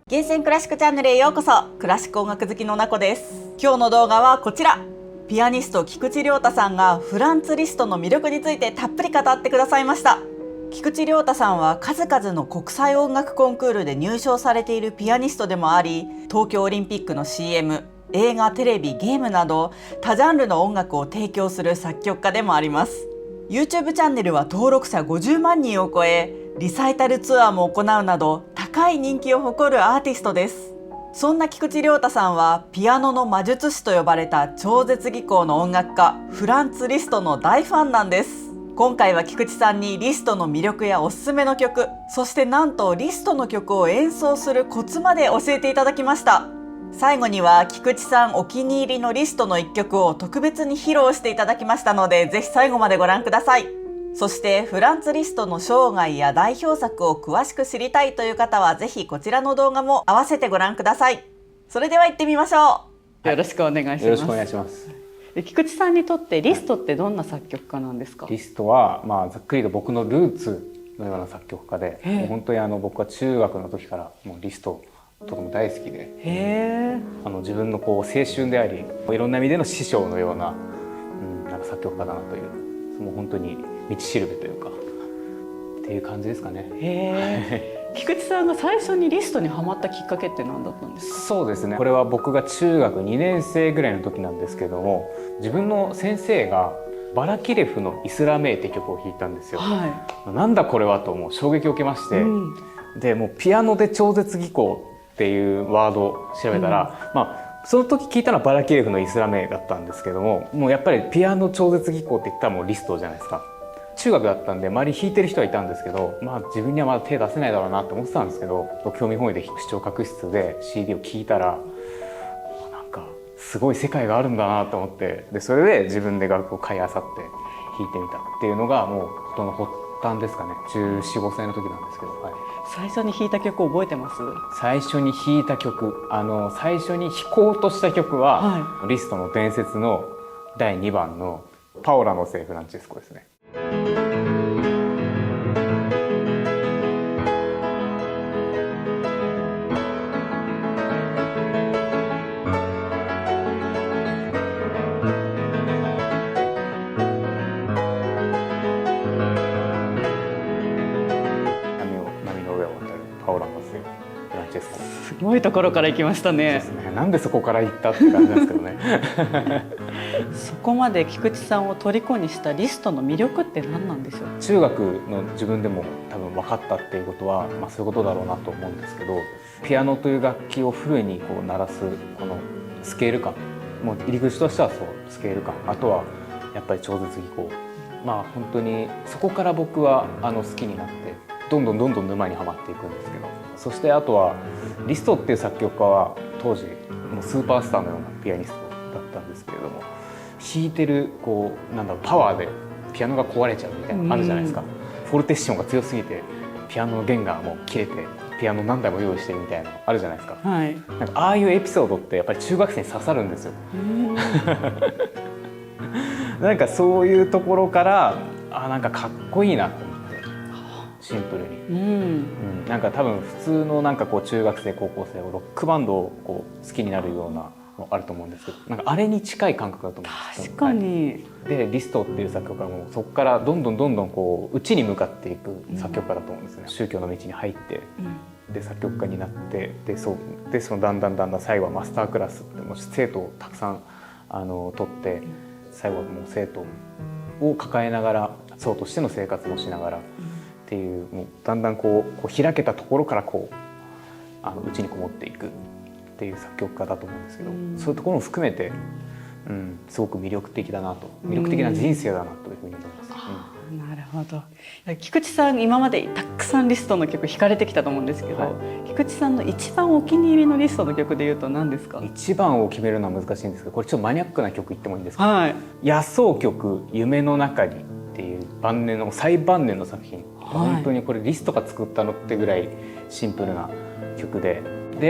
厳選クラシックチャンネルへようこそ。クラシック音楽好きのなこです。今日の動画はこちら。ピアニスト菊池亮太さんがフランツ・リストの魅力についてたっぷり語ってくださいました。菊池亮太さんは数々の国際音楽コンクールで入賞されているピアニストでもあり、東京オリンピックの CM、映画、テレビ、ゲームなど多ジャンルの音楽を提供する作曲家でもあります。 YouTube チャンネルは登録者50万人を超え、リサイタルツアーも行うなど高い人気を誇るアーティストです。そんな菊池亮太さんはピアノの魔術師と呼ばれた超絶技巧の音楽家フランツ・リストの大ファンなんです。今回は菊池さんにリストの魅力やおすすめの曲、そしてなんとリストの曲を演奏するコツまで教えていただきました。最後には菊池さんお気に入りのリストの一曲を特別に披露していただきましたので、ぜひ最後までご覧ください。そしてフランツ・リストの生涯や代表作を詳しく知りたいという方はぜひこちらの動画も合わせてご覧ください。それでは行ってみましょう。よろしくお願いします。よろしくお願いします。菊池さんにとってリストってどんな作曲家なんですか？リストは、ざっくりと僕のルーツのような作曲家で、もう本当に僕は中学の時からもうリストとても大好きで、自分の青春でありいろんな意味での師匠のような、なんか作曲家だなという、もう本当に道しるべというかっていう感じですかね。菊池さんが最初にリストにハマったきっかけって何だったんですか？そうですね、これは僕が中学2年生ぐらいの時なんですけども、自分の先生がバラキレフのイスラメーって曲を弾いたんですよ。なんだこれはともう衝撃を受けまして、でもうピアノで超絶技巧っていうワードを調べたら、その時聞いたのはバラキレフのイスラメだったんですけども、もうやっぱりピアノ超絶技巧って言ったらもうリストじゃないですか。中学だったんで周り弾いてる人はいたんですけど、自分にはまだ手出せないだろうなって思ってたんですけど、興味本位で視聴覚室で CD を聴いたら、なんかすごい世界があるんだなと思って、でそれで自分で楽譜を買い漁って弾いてみたっていうのがもうその発端ですかね。14、15歳の時なんですけど、最初に弾いた曲覚えてます？最初に弾いた曲、最初に弾こうとした曲は、リストの伝説の第2番のパオラの聖フランチェスコですね。波の上を渡るパオラの聖フランチェスコ。すごいところから行きましたね。そうですね。なんでそこから行ったって感じなんですけどね。そこまで菊池さんを虜にしたリストの魅力って何なんでしょう？中学の自分でも多分分かったっていうことは、そういうことだろうなと思うんですけど、ピアノという楽器をフルに鳴らすこのスケール感、もう入り口としてはそうスケール感、あとはやっぱり超絶技巧、本当にそこから僕は好きになってどんどん沼にはまっていくんですけど、そしてあとはリストっていう作曲家は当時もうスーパースターのようなピアニストだったんですけれども、弾いてるパワーでピアノが壊れちゃうみたいなのあるじゃないですか。フォルテッションが強すぎてピアノの弦がもう切れてピアノ何台も用意してるみたいなのあるじゃないですか。なんかああいうエピソードってやっぱり中学生に刺さるんですよ。なんかそういうところからなんかかっこいいなと思って、シンプルに、なんか多分普通の中学生高校生ロックバンドを好きになるようなあると思うんですけど、なんかあれに近い感覚だと思うんですよ。確かに。でリストっていう作曲家はもうそこからどんどん内に向かっていく作曲家だと思うんですね。宗教の道に入って、で作曲家になって、でそのだんだん最後はマスタークラスってもう生徒をたくさん取って、最後はもう生徒を抱えながら僧としての生活もしながらっていう、もうだんだん開けたところから内にこもっていくっていう作曲家だと思うんですけど、そういうところも含めて、すごく魅力的だなと、魅力的な人生だなというふうに思います。なるほど。菊池さん今までたくさんリストの曲弾かれてきたと思うんですけど、菊池さんの一番お気に入りのリストの曲でいうと何ですか？一番を決めるのは難しいんですけど、これちょっとマニアックな曲言ってもいいんですか？野草曲夢の中にっていう最晩年の作品、本当にこれリストが作ったのってぐらいシンプルな曲で、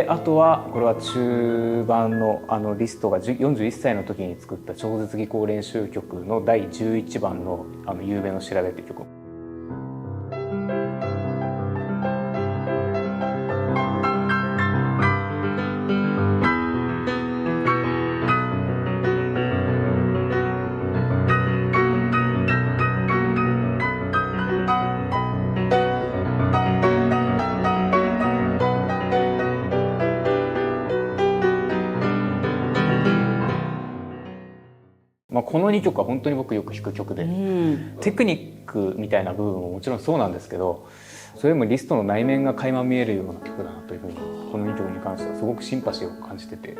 あとはこれは中盤のリストが41歳の時に作った超絶技巧練習曲の第11番の有名の調べっていう曲。この2曲は本当に僕よく弾く曲で、テクニックみたいな部分ももちろんそうなんですけど、それよりもリストの内面が垣間見えるような曲だなというふうにこの2曲に関してはすごくシンパシーを感じてて、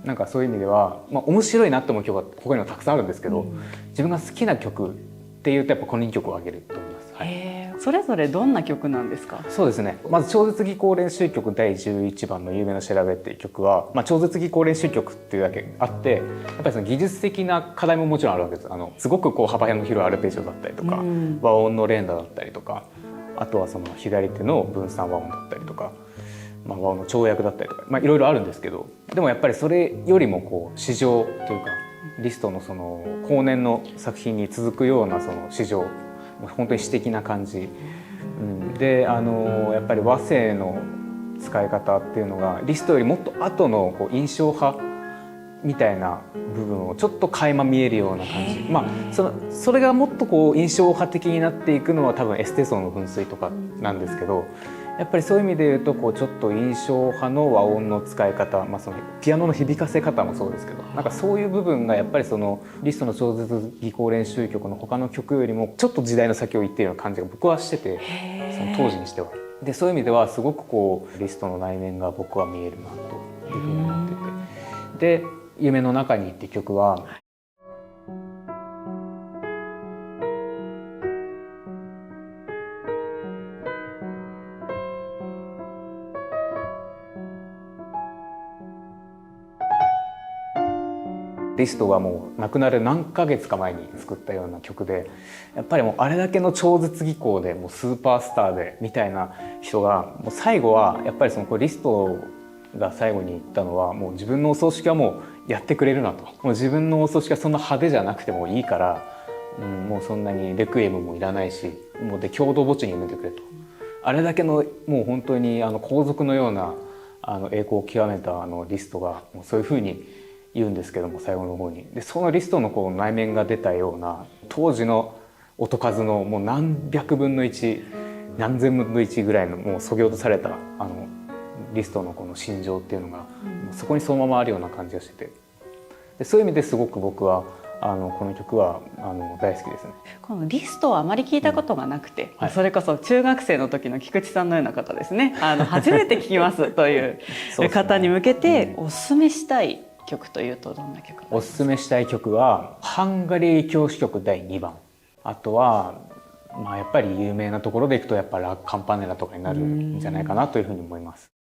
なんかそういう意味では、面白いなって思う曲は他にもたくさんあるんですけど、自分が好きな曲っていうとやっぱこの2曲を挙げると思います。それぞれどんな曲なんですか？そうですね、まず超絶技巧練習曲第11番の有名な調べっていう曲は、超絶技巧練習曲っていうだけあって、やっぱりその技術的な課題ももちろんあるわけです。すごく幅の広いアルペジオだったりとか、和音の連打だったりとか、あとはその左手の分散和音だったりとか、和音の跳躍だったりとか、いろいろあるんですけど、でもやっぱりそれよりも市場というかリストのその後年の作品に続くようなその市場、本当に詩的な感じ、でやっぱり和声の使い方っていうのがリストよりもっと後の印象派みたいな部分をちょっと垣間見えるような感じ、それがもっと印象派的になっていくのは多分エステソンの噴水とかなんですけど、やっぱりそういう意味で言うとちょっと印象派の和音の使い方、そのピアノの響かせ方もそうですけど、なんかそういう部分がやっぱりそのリストの超絶技巧練習曲の他の曲よりもちょっと時代の先を行っているような感じが僕はしてて、その当時にしては。でそういう意味ではすごくリストの内面が僕は見えるなというふうに思ってて、で「夢の中に」って曲はリストがもう亡くなる何ヶ月か前に作ったような曲で、やっぱりもうあれだけの超絶技巧でもうスーパースターでみたいな人がもう最後はやっぱりそのリストが最後に言ったのは、もう自分のお葬式はもうやってくれるなと、もう自分のお葬式はそんな派手じゃなくてもいいから、もうそんなにレクイエムもいらないし、もうで共同墓地に埋めてくれと、あれだけのもう本当に皇族のような栄光を極めたリストがもうそういうふうに言うんですけども、最後の方にでそのリストの内面が出たような当時の音数のもう何百分の1何千分の1ぐらいのもうそぎ落とされたリストのこの心情っていうのが、そこにそのままあるような感じがしてて、でそういう意味ですごく僕はこの曲は大好きですね。このリストはあまり聞いたことがなくて、それこそ中学生の時の菊池さんのような方ですね、初めて聞きますという方に向けておすすめしたい曲というとどんな曲ですか？おすすめしたい曲はハンガリー教師曲第2番、あとはやっぱり有名なところでいくとやっぱラ・カンパネラとかになるんじゃないかなというふうに思います。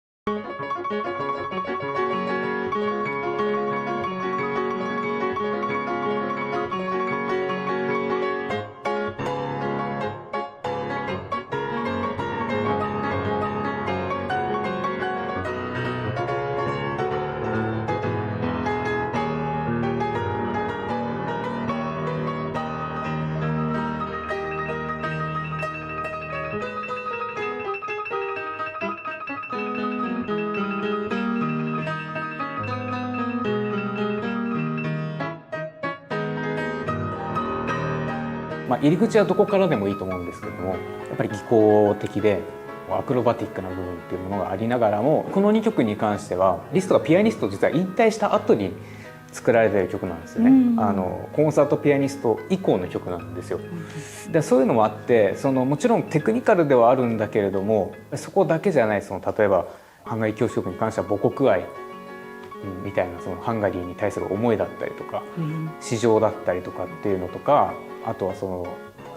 入り口はどこからでもいいと思うんですけども、やっぱり技巧的でアクロバティックな部分っていうものがありながらも、この2曲に関してはリストがピアニストを実は引退した後に作られている曲なんですよね。コンサートピアニスト以降の曲なんですよ。でそういうのもあって、もちろんテクニカルではあるんだけれども、そこだけじゃない、例えばハンガリー教師曲に関しては母国愛みたいなハンガリーに対する思いだったりとか、市場だったりとかっていうのとか、あとは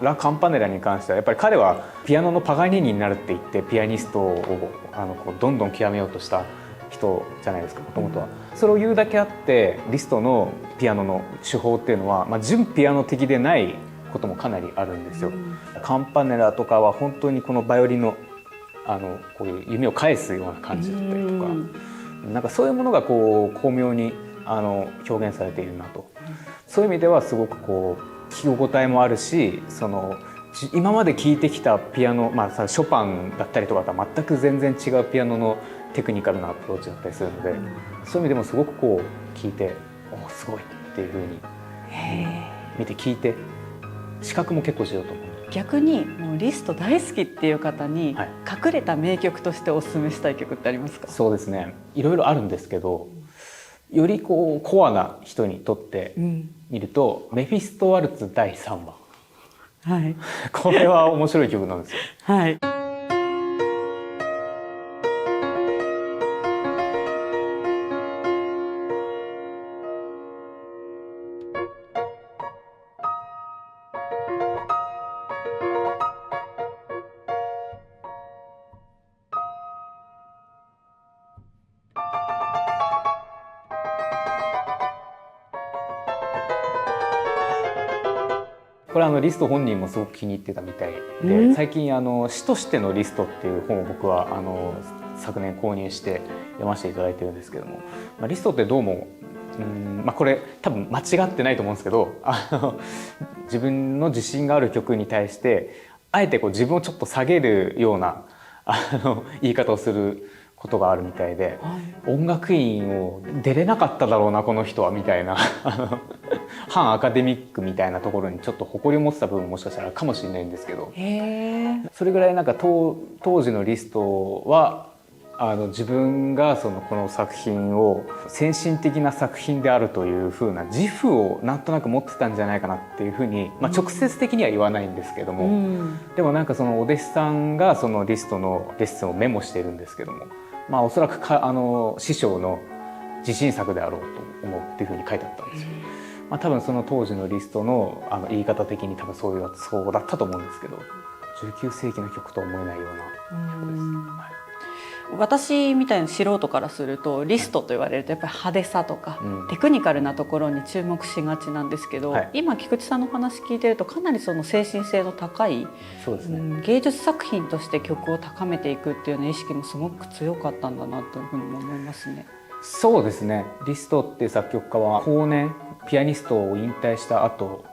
ラ・カンパネラに関してはやっぱり彼はピアノのパガニーニになるって言ってピアニストをどんどん極めようとした人じゃないですか、もともとは。それを言うだけあってリストのピアノの手法っていうのは、純ピアノ的でないこともかなりあるんですよ。カンパネラとかは本当にこのバイオリンのこういう弓を返すような感じだったりとか、なんかそういうものが巧妙に表現されているなと。そういう意味ではすごく聞き応えもあるし、今まで聴いてきたピアノ、ショパンだったりとかとは全く全然違うピアノのテクニカルなアプローチだったりするので、そういう意味でもすごく聴いてすごいっていう風に見て聴いて視覚も結構しようと思う。逆にもうリスト大好きっていう方に隠れた名曲としておすすめしたい曲ってありますか？そうですね、いろいろあるんですけど、よりこうコアな人にとって見ると、メフィストワルツ第3番、はい、これは面白い曲なんですよ。はい。これリスト本人もすごく気に入ってたみたいで、最近詩としてのリストっていう本を僕は昨年購入して読ませていただいてるんですけども、リストってどうもこれ多分間違ってないと思うんですけど、自分の自信がある曲に対してあえてこう自分をちょっと下げるような言い方をすることがあるみたいで、音楽院を出れなかっただろうなこの人はみたいな反アカデミックみたいなところにちょっと誇りを持ってた部分もしかしたらかもしれないんですけど、それぐらいなんか当時のリストは自分がこの作品を先進的な作品であるというふうな自負をなんとなく持ってたんじゃないかなっていうふうに、直接的には言わないんですけども、でもなんかそのお弟子さんがそのリストのレッスンをメモしているんですけども、おそらく師匠の自信作であろうと思うっていうふうに書いてあったんですよ。多分その当時のリストの言い方的に多分そうだったと思うんですけど、19世紀の曲とは思えないような曲です。私みたいな素人からするとリストと言われるとやっぱり派手さとか、テクニカルなところに注目しがちなんですけど、今菊池さんの話聞いてるとかなりその精神性の高い、そうですね、芸術作品として曲を高めていくっていうような意識もすごく強かったんだなというふうに思いますね。そうですね、リストっていう作曲家は後年ピアニストを引退した後、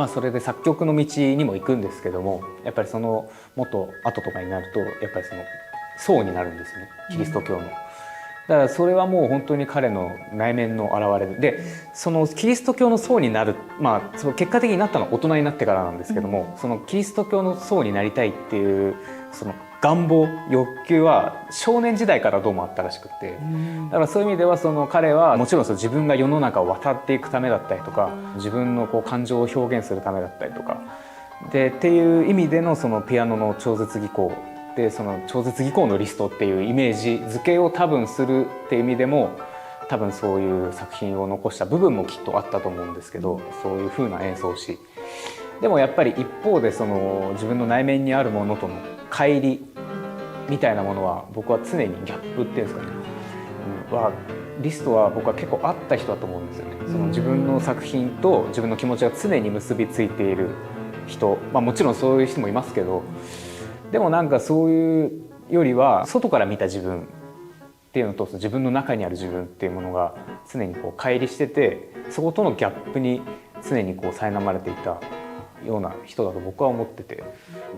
それで作曲の道にも行くんですけども、やっぱりそのもっと後とかになるとやっぱりその僧になるんですよね、キリスト教の。だからそれはもう本当に彼の内面の表れで、そのキリスト教の僧になる、その結果的になったのは大人になってからなんですけども、そのキリスト教の僧になりたいっていうその願望欲求は少年時代からどうもあったらしくて、だからそういう意味ではその彼はもちろん自分が世の中を渡っていくためだったりとか、自分のこう感情を表現するためだったりとかでっていう意味でのそのピアノの超絶技巧で、その超絶技巧のリストっていうイメージ付けを多分するっていう意味でも多分そういう作品を残した部分もきっとあったと思うんですけど、そういう風な演奏をし、でもやっぱり一方でその自分の内面にあるものとの乖離みたいなものは僕は常にギャップっていうんですかね、リストは僕は結構あった人だと思うんですよね。その自分の作品と自分の気持ちが常に結びついている人、もちろんそういう人もいますけど、でもなんかそういうよりは外から見た自分っていうのと自分の中にある自分っていうものが常にこう乖離してて、そことのギャップに常にこう苛まれていたような人だと僕は思ってて、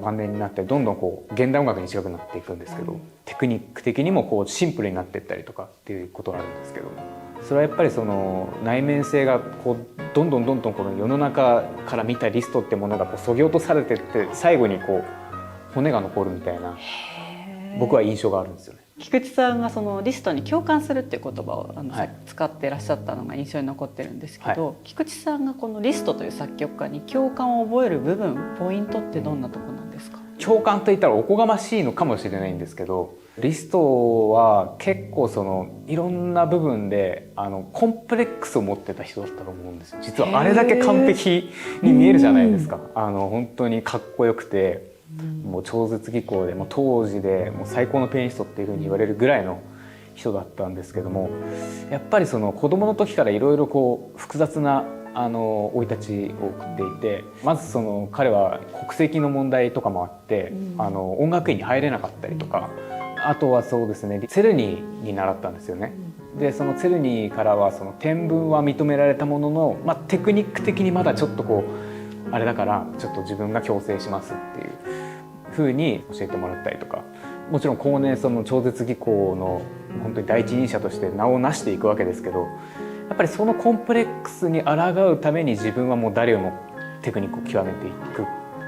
晩年になってどんどんこう現代音楽に近くなっていくんですけど、テクニック的にもこうシンプルになっていったりとかっていうことがあるんですけど、それはやっぱりその内面性がこうどんどんこの世の中から見たリストってものがこう削ぎ落とされていって、最後にこう骨が残るみたいな僕は印象があるんですよね。菊池さんがそのリストに共感するっていう言葉を使ってらっしゃったのが印象に残ってるんですけど、菊池さんがこのリストという作曲家に共感を覚える部分、ポイントってどんなところなんですか？共感といったらおこがましいのかもしれないんですけど、リストは結構そのいろんな部分でコンプレックスを持ってた人だったと思うんですよ。実はあれだけ完璧に見えるじゃないですか。本当にかっこよくて、もう超絶技巧でもう当時でもう最高のピアニストっていうふうに言われるぐらいの人だったんですけども、やっぱりその子供の時からいろいろこう複雑な生い立ちを送っていて、まずその彼は国籍の問題とかもあって、音楽院に入れなかったりとか、あとはそうですね、ツェルニーに習ったんですよね。でそのツェルニーからはその天文は認められたものの、テクニック的にまだちょっとこうあれだからちょっと自分が強制しますっていう風に教えてもらったりとか、もちろん後年その超絶技巧の本当に第一人者として名を成していくわけですけど、やっぱりそのコンプレックスに抗うために自分はもう誰よりもテクニックを極めて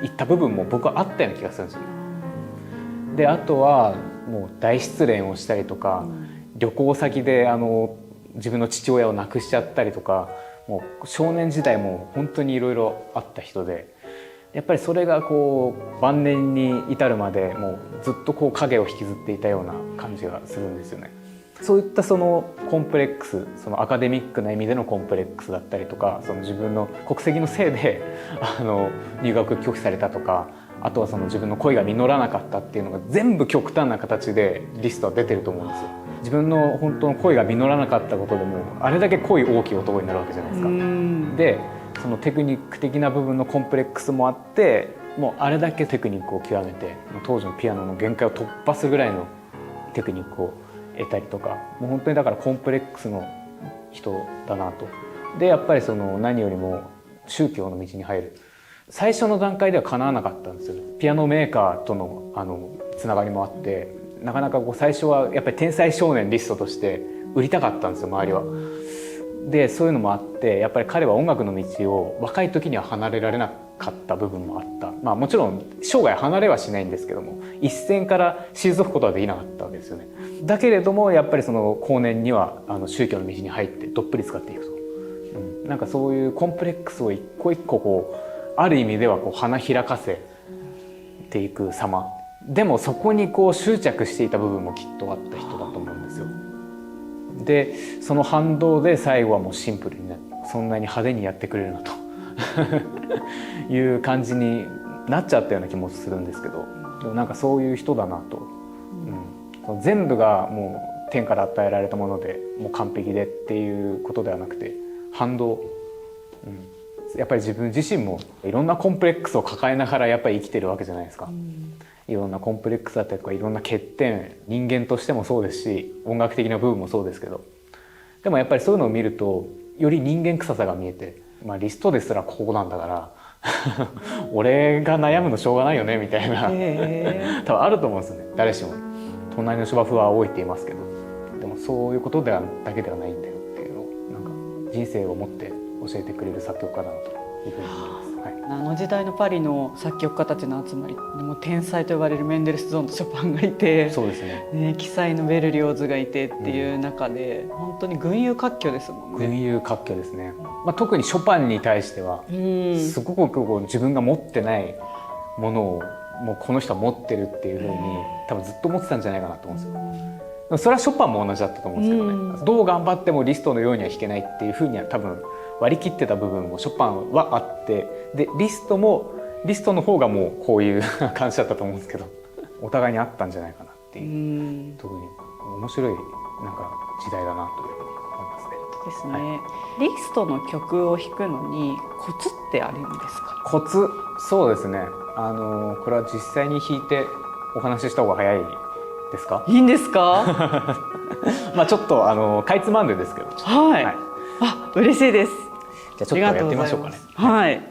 いった部分も僕はあったような気がするんですよね。であとはもう大失恋をしたりとか、旅行先で自分の父親を亡くしちゃったりとか、もう少年時代も本当にいろいろあった人で、やっぱりそれがこう晩年に至るまでもうずっとこう影を引きずっていたような感じがするんですよね。そういったそのコンプレックス、そのアカデミックな意味でのコンプレックスだったりとか、その自分の国籍のせいで入学拒否されたとか、あとはその自分の恋が実らなかったっていうのが全部極端な形でリストは出てると思うんですよ。自分の本当の恋が実らなかったことでもあれだけ恋大きい男になるわけじゃないですか。でそのテクニック的な部分のコンプレックスもあって、もうあれだけテクニックを極めて当時のピアノの限界を突破するぐらいのテクニックを得たりとか、もう本当にだからコンプレックスの人だなと。でやっぱりその何よりも宗教の道に入る最初の段階では叶わなかったんですよね。ピアノメーカーとのつながりもあって、なかなかこう最初はやっぱり天才少年リストとして売りたかったんですよ、周りは。でそういうのもあって、やっぱり彼は音楽の道を若い時には離れられなかった部分もあった。まあもちろん生涯離れはしないんですけども、一線から退くことはできなかったわけですよね。だけれどもやっぱりその後年には宗教の道に入ってどっぷり使っていくと、なんかそういうコンプレックスを一個一個こうある意味ではこう花開かせていく様でも、そこにこう執着していた部分もきっとあった人だと思うんですよ。でその反動で最後はもうシンプルになる、そんなに派手にやってくれるなという感じになっちゃったような気もするんですけど、でもなんかそういう人だなと、全部がもう天から与えられたものでもう完璧でっていうことではなくて、反動、やっぱり自分自身もいろんなコンプレックスを抱えながらやっぱり生きてるわけじゃないですか。いろんなコンプレックスだったりとか、いろんな欠点、人間としてもそうですし音楽的な部分もそうですけど、でもやっぱりそういうのを見るとより人間臭さが見えて、リストですらここなんだから俺が悩むのしょうがないよねみたいな多分あると思うんですよね、誰しも。隣の芝生は青いって言いますけど、でもそういうことだけではないんだよっていうのをなんか人生を持って教えてくれる作曲家だなというふうに思います。あの時代のパリの作曲家たちの集まり、もう天才と呼ばれるメンデルスゾーンとショパンがいて、そうですね、奇才のベルリオーズがいてっていう中で、本当に群雄割拠ですもんね。群雄割拠ですね。特にショパンに対してはすごくこう自分が持ってないものをもうこの人は持ってるっていうふうに多分ずっと思ってたんじゃないかなと思うんですよ。それはショパンも同じだったと思うんですけどね、どう頑張ってもリストのようには弾けないっていうふうには多分割り切ってた部分もショパンはあって、でリストの方がもうこういう感じだったと思うんですけど、お互いにあったんじゃないかなっていう、特に面白いなんか時代だなというふうに思いますね。ですね、リストの曲を弾くのにコツってあるんですか？コツ、そうですね、これは実際に弾いてお話しした方が早いですか？いいんですか？ちょっとかいつまんでですけど、はい、あ、嬉しいです。じゃあちょっとやってみましょうかね。はい。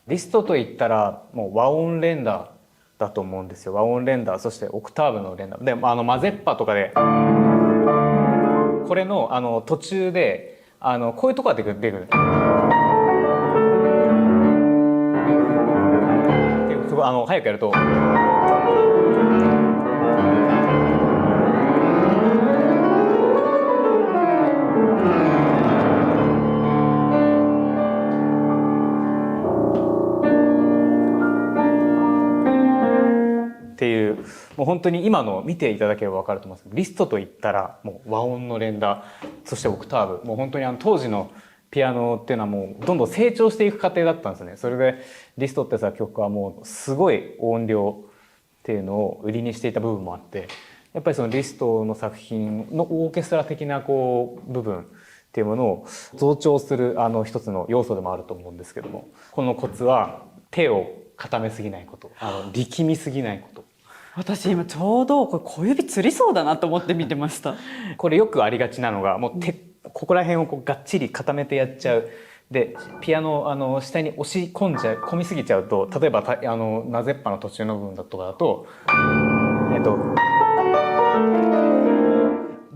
リストといったらもう和音連打だと思うんですよ。和音連打、そしてオクターブの連打で、マゼッパとかでこれの途中でこういうとこが出てくる。すごい早くやると。っていう、もう本当に今の見ていただければ分かると思いますけど、リストといったらもう和音の連打、そしてオクターブ、もう本当に当時のピアノっていうのはもうどんどん成長していく過程だったんですね。それでリストって作曲家はもうすごい音量っていうのを売りにしていた部分もあって、やっぱりそのリストの作品のオーケストラ的なこう部分っていうものを増長する一つの要素でもあると思うんですけども、このコツは手を固めすぎないこと、力みすぎないこと。私今ちょうどこれ小指つりそうだなと思って見てました。これよくありがちなのが、もうここら辺をこうがっちり固めてやっちゃう。でピアノ下に押し込みすぎちゃうと、例えばナゼッパの途中の部分とかだと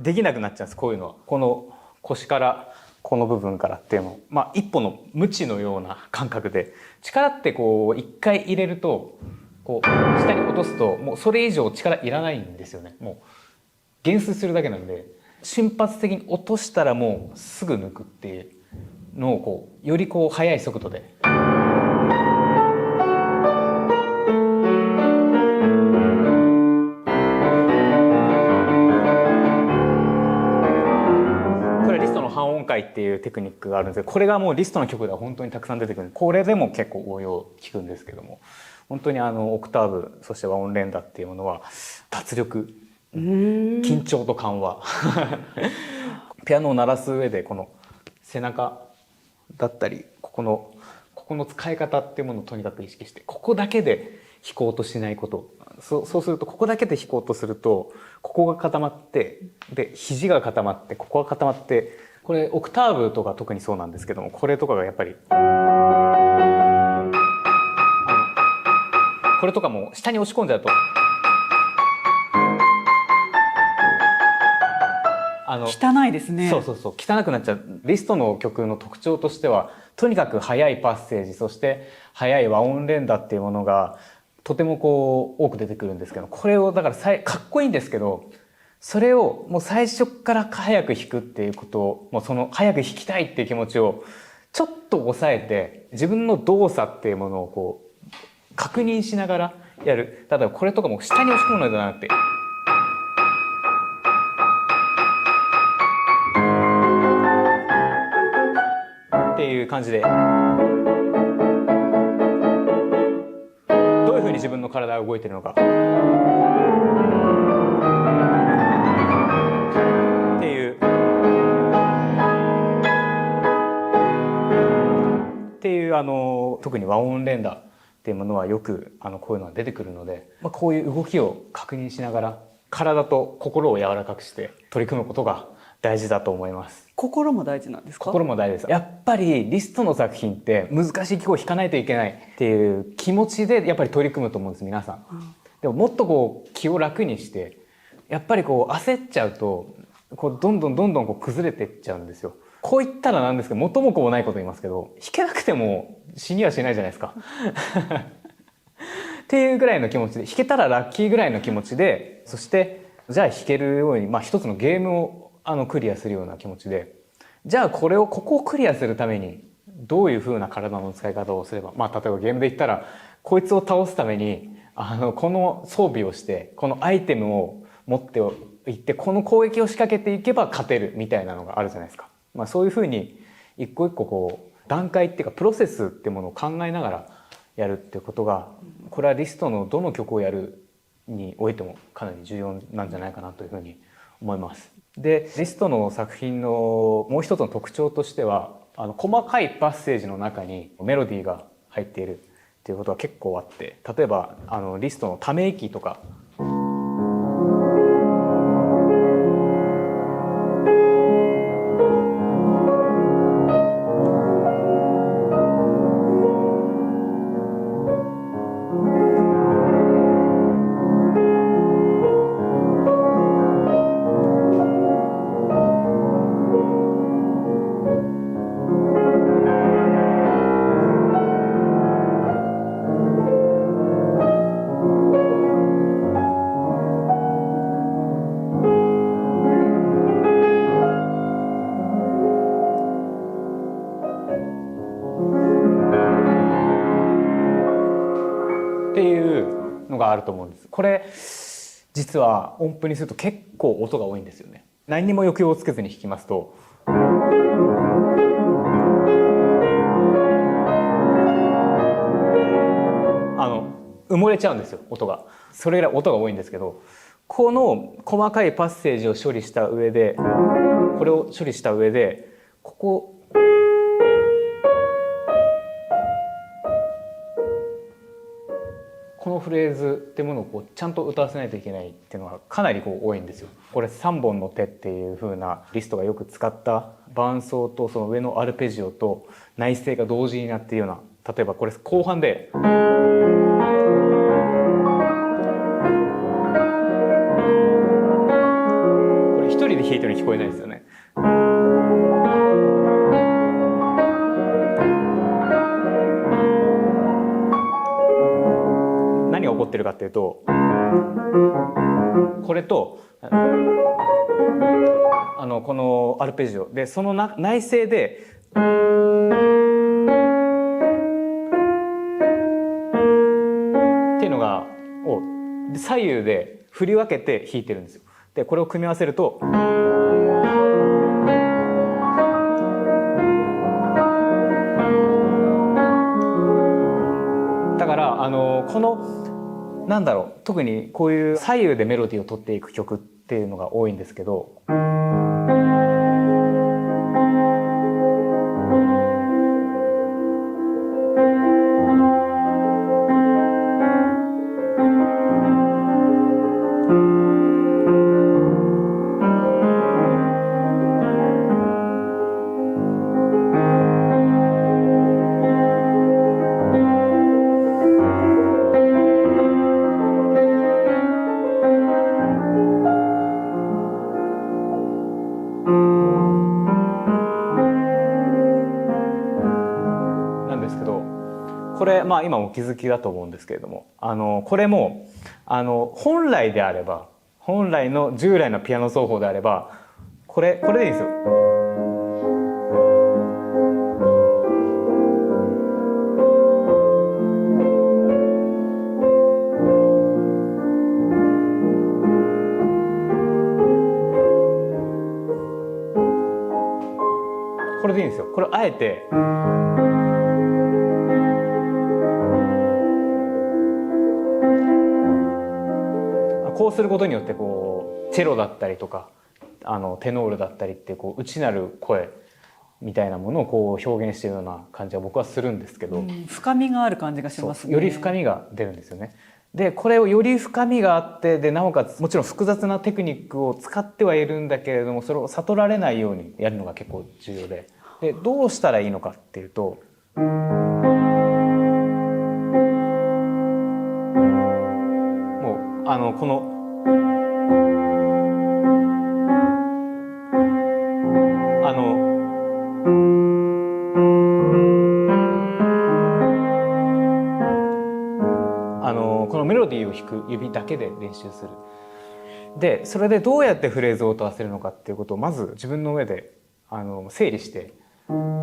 できなくなっちゃうんです。こういうのはこの腰からこの部分からっていうのを、一歩の鞭のような感覚で、力ってこう一回入れるとこう下に落とすともうそれ以上力いらないんですよね。もう減衰するだけなんで、瞬発的に落としたらもうすぐ抜くっていうのをこうよりこう速い速度で。半音階っていうテクニックがあるんですけど、これがもうリストの曲では本当にたくさん出てくる。これでも結構応用効くんですけども、本当にオクターブそして和音連打っていうものは脱力、緊張と緩和ピアノを鳴らす上でこの背中だったりここの使い方っていうものをとにかく意識して、ここだけで弾こうとしないこと。そうするとここだけで弾こうとするとここが固まってで肘が固まってここが固まって、これオクターブとか特にそうなんですけども、これとかがやっぱりこれとかも下に押し込んじゃうと汚いですね。そう汚くなっちゃう。リストの曲の特徴としてはとにかく速いパッセージ、そして速い和音連打っていうものがとてもこう多く出てくるんですけど、これをだからかっこいいんですけど、それをもう最初から早く弾くっていうことを、もうその早く弾きたいっていう気持ちをちょっと抑えて、自分の動作っていうものをこう確認しながらやる。例えばこれとかも下に押し込むのではなくて、っていう感じで、どういうふうに自分の体が動いてるのかっていう特に和音連打っていうものはよくこういうのが出てくるので、こういう動きを確認しながら体と心を柔らかくして取り組むことが大事だと思います。心も大事なんですか？心も大事です。やっぱりリストの作品って難しい曲を弾かないといけないっていう気持ちでやっぱり取り組むと思うんです、皆さん。でももっとこう気を楽にして、やっぱりこう焦っちゃうとこうどんどんこう崩れていっちゃうんですよ。こう言ったらなんですけど、元も子もないこと言いますけど、弾けなくても死にはしないじゃないですかっていうぐらいの気持ちで、弾けたらラッキーぐらいの気持ちで、そしてじゃあ弾けるように、一つのゲームをクリアするような気持ちで、じゃあここをクリアするためにどういう風な体の使い方をすれば、例えばゲームで言ったらこいつを倒すためにこの装備をしてこのアイテムを持っていってこの攻撃を仕掛けていけば勝てるみたいなのがあるじゃないですか。そういう風に一個一個こう段階っていうかプロセスってものを考えながらやるってことが、これはリストのどの曲をやるにおいてもかなり重要なんじゃないかなというふうに思います。で、リストの作品のもう一つの特徴としては、細かいパッセージの中にメロディーが入っているっていうことが結構あって、例えばリストのため息とか、っていうのがあると思うんです。これ実は音符にすると結構音が多いんですよね。何にも抑揚をつけずに弾きますと、埋もれちゃうんですよ、音が。それぐらい音が多いんですけど、この細かいパッセージを処理した上で、これを処理した上で、このフレーズってものをこうちゃんと歌わせないといけないっていうのがかなり多いんですよ。これ3本の手っていう風なリストがよく使った伴奏とその上のアルペジオと内声が同時になっているような、例えばこれ後半でこれ一人で弾いてるように聞こえないですよね。何が起こってるかっていうと、これとこのアルペジオで、その内声でっていうのが左右で振り分けて弾いてるんですよ。でこれを組み合わせるとだからこのなんだろう、特にこういう左右でメロディーを取っていく曲っていうのが多いんですけど、これ、今お気づきだと思うんですけれども、これも本来であれば、本来の従来のピアノ奏法であればこれでいいんですよ。これでいいんですよ。これあえてこうすることによってこうチェロだったりとかテノールだったりってこう内なる声みたいなものをこう表現しているような感じは僕はするんですけど、深みがある感じがしますね。より深みが出るんですよね。でこれをより深みがあってでなおかつもちろん複雑なテクニックを使ってはいるんだけれども、それを悟られないようにやるのが結構重要で、どうしたらいいのかっていうと、もうこのこのメロディーを弾く指だけで練習する。でそれでどうやってフレーズを音合わせるのかっていうことをまず自分の上で整理して、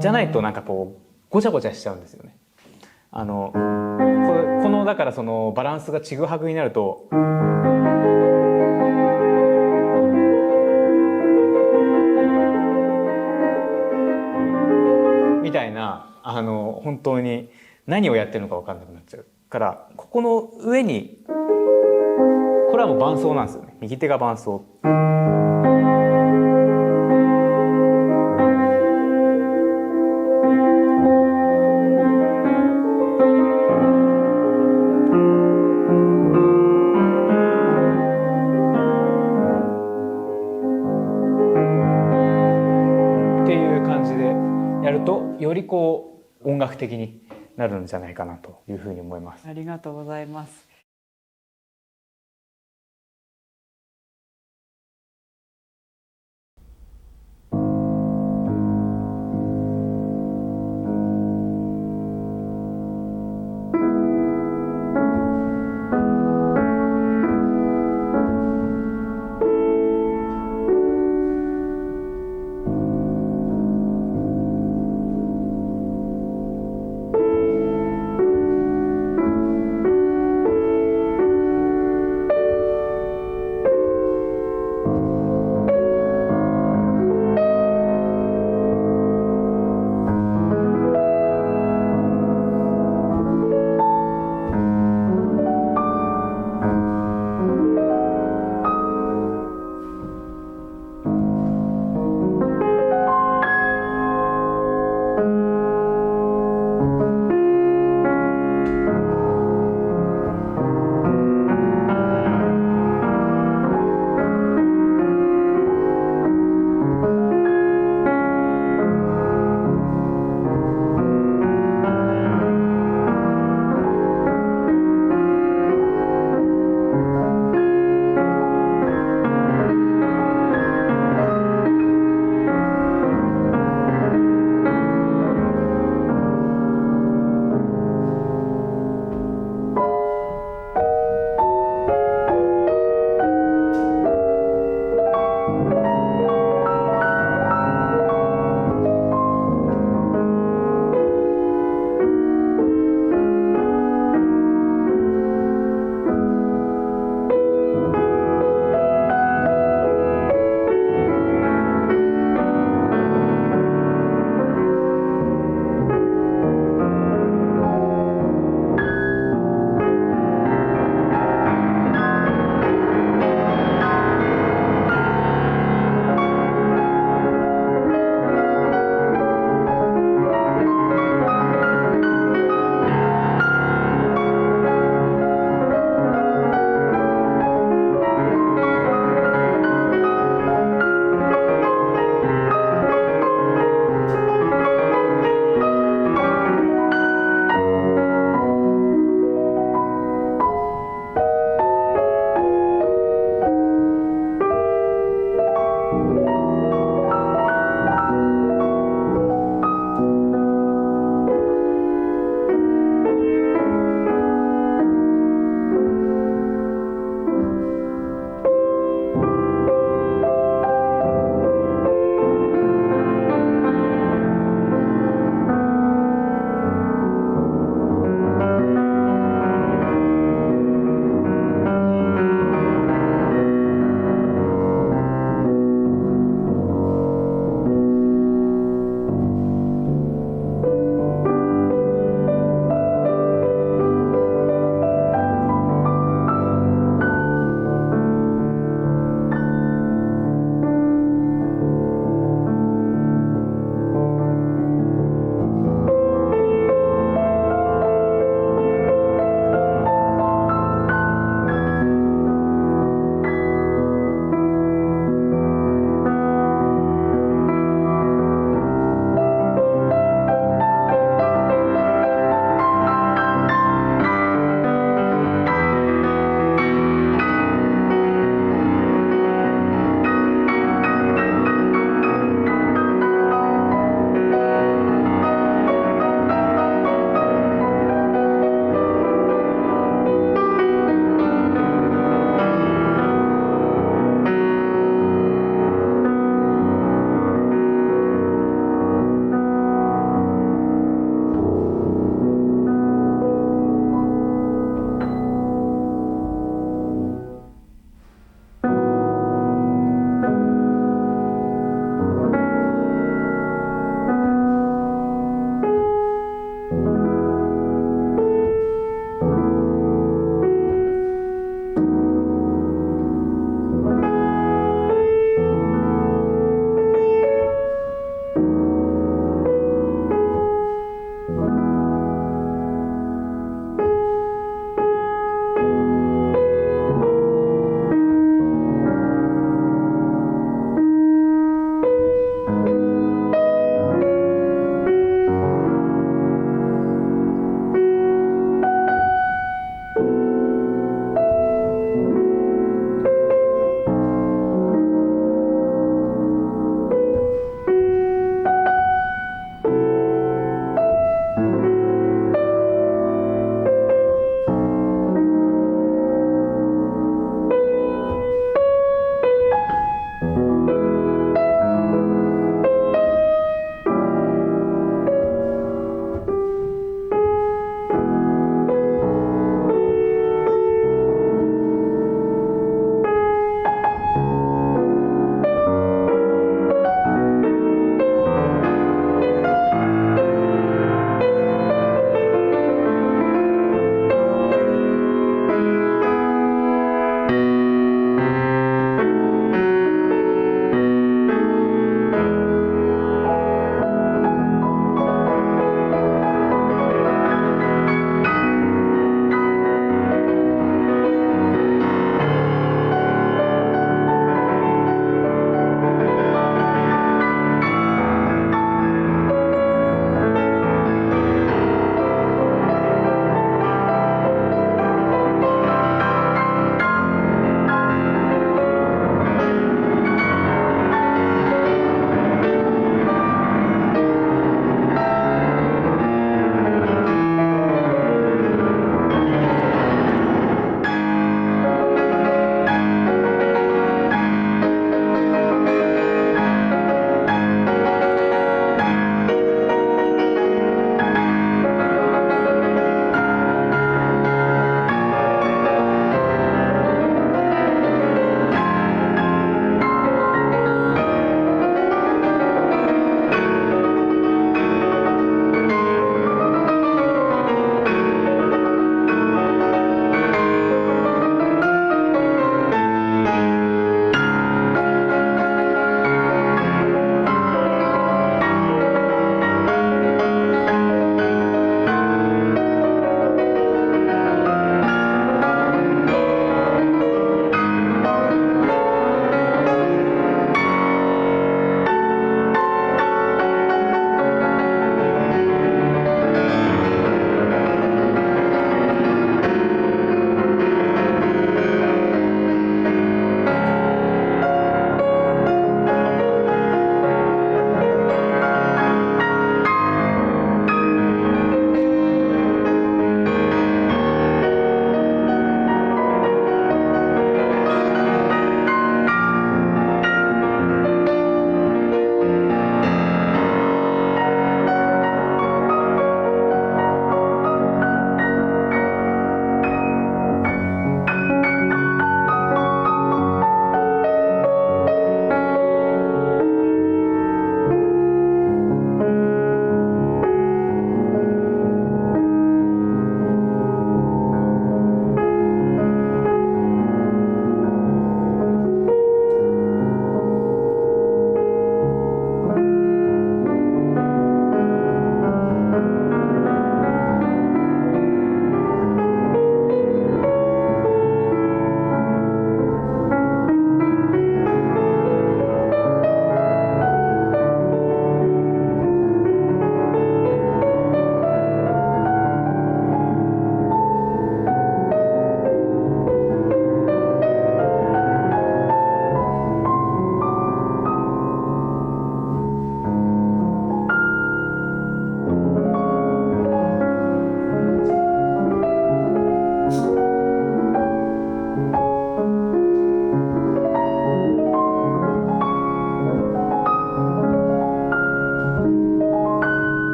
じゃないとなんかこうごちゃごちゃしちゃうんですよね。このだからそのバランスがちぐはぐになるとみたいな本当に何をやってるのか分かんなくなっちゃうから、ここの上にこれはもう伴奏なんですよね。右手が伴奏。っていう感じでやるとよりこう音楽的になるんじゃないかなというふうに思います。ありがとうございます。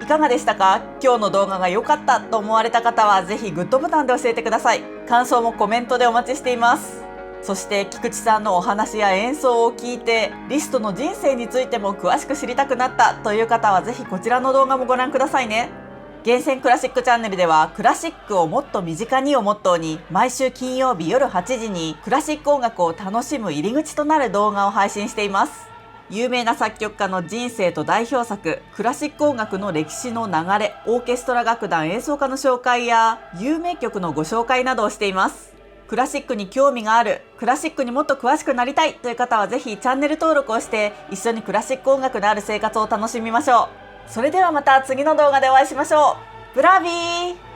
いかがでしたか？今日の動画が良かったと思われた方はぜひグッドボタンで教えてください。感想もコメントでお待ちしています。そして菊池さんのお話や演奏を聞いてリストの人生についても詳しく知りたくなったという方はぜひこちらの動画もご覧くださいね。厳選クラシックチャンネルではクラシックをもっと身近にをモットーに毎週金曜日夜8時にクラシック音楽を楽しむ入り口となる動画を配信しています。有名な作曲家の人生と代表作、クラシック音楽の歴史の流れ、オーケストラ楽団演奏家の紹介や有名曲のご紹介などをしています。クラシックに興味がある、クラシックにもっと詳しくなりたいという方はぜひチャンネル登録をして一緒にクラシック音楽のある生活を楽しみましょう。それではまた次の動画でお会いしましょう。ブラビー！